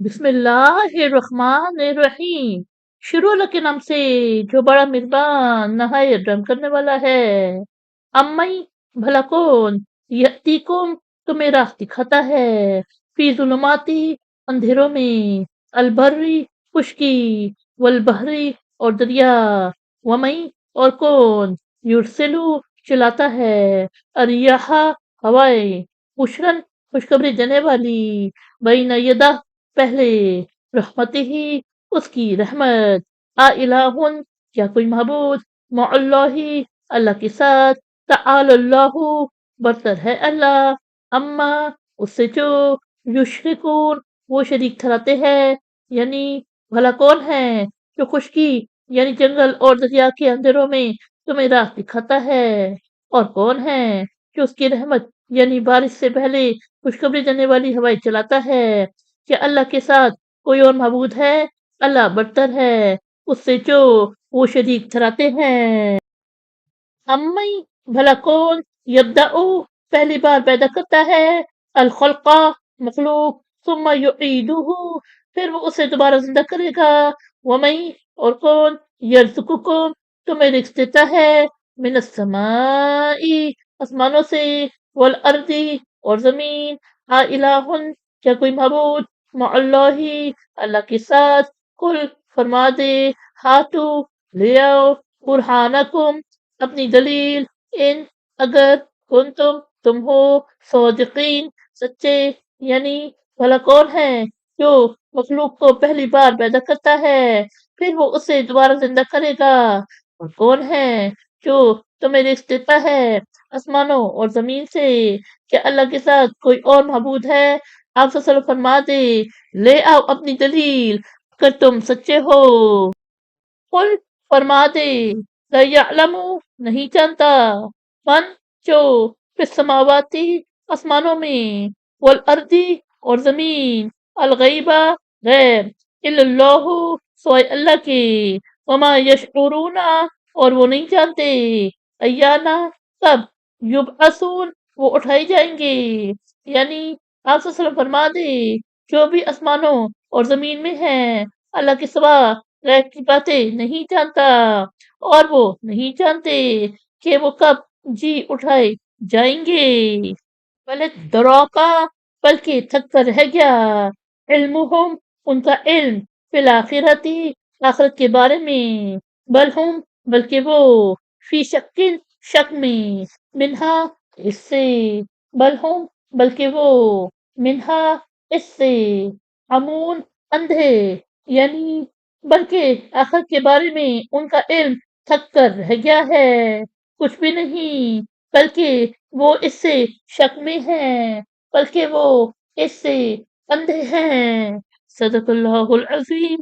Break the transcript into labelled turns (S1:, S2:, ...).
S1: بسم اللہ الرحمن الرحیم۔ شروع اللہ کے نام سے جو بڑا مہربان نہایت رحم کرنے والا ہے۔ امئی بھلا کون یاتیکم تمہیں راہ دکھاتا ہے، فی ظلماتی اندھیروں میں، البری خشکی، والبحری اور دریا، ومئی اور کون یرسلو چلاتا ہے، الریاح ہوائیں، بشرن خوشخبری دینے والی، بین یدہ پہلے، رحمت ہی اس کی رحمت، الہن کیا کوئی معبود، مع اللہ اللہ کے ساتھ، تعالی اللہ برتر ہے اللہ، اما اس سے جو یشرکون وہ شریک ٹھہراتے ہیں، یعنی بھلا کون ہے جو خشکی یعنی جنگل اور دریا کے اندھیروں میں تمہیں راہ دکھاتا ہے، اور کون ہے جو اس کی رحمت یعنی بارش سے پہلے خوشخبری دینے والی ہوائیں چلاتا ہے۔ کیا اللہ کے ساتھ کوئی اور معبود ہے؟ اللہ برتر ہے اس سے جو وہ شریک ٹھہراتے ہیں۔ امئی بھلا کون یبدأ پہلی بار پیدا کرتا ہے، الخلق مخلوق، ثم یعیدہ پھر وہ اسے دوبارہ زندہ کرے گا، ومئی اور کون یرزقکم تمہیں رزق دیتا ہے، من السماء آسمانوں سے، والارض اور زمین، الہن کیا کوئی معبود، مع اللہ اللہ کے ساتھ، کل فرما دے، ہاتو لے آؤ، برہانکم اپنی دلیل، ان اگر تم ہو صادقین سچے، یعنی بھلا کون ہے جو مخلوق کو پہلی بار پیدا کرتا ہے پھر وہ اسے دوبارہ زندہ کرے گا، اور کون ہے جو تمہیں رزق دیتا ہے آسمانوں اور زمین سے، کیا اللہ کے ساتھ کوئی اور معبود ہے؟ آپ صلی اللہ علیہ وسلم فرما دے، لے آؤ اپنی دلیل اگر تم سچے ہو۔ قل فرما دے، لا یعلم نہیں جانتا، من جو فی السماواتی آسمانوں میں، والارض اور زمین، الغیبہ غیب، الا اللہ سوائے اللہ کے، وما یشعرون اور وہ نہیں جانتے، ایانا کب، یبعثون وہ اٹھائے جائیں گے، یعنی آپ صلی اللہ علیہ وسلم فرما دے جو بھی آسمانوں اور زمین میں ہیں اللہ کے سوا غیب کی باتیں نہیں جانتا، اور وہ نہیں جانتے کہ وہ کب جی اٹھائے جائیں گے، بلد دروکا بلکہ تھک کر رہ گیا، علمہم ان کا علم، فی الآخرتی آخرت کے بارے میں، بل ہم بلکہ وہ، فی شکل شک میں، منہا اس سے، بل ہم بلکہ وہ، منہا اس سے، عمون اندھے، یعنی بلکہ آخرت کے بارے میں ان کا علم تھک کر رہ گیا ہے، کچھ بھی نہیں، بلکہ وہ اس سے شک میں ہیں، بلکہ وہ اس سے اندھے ہیں۔ صدق اللہ العظیم۔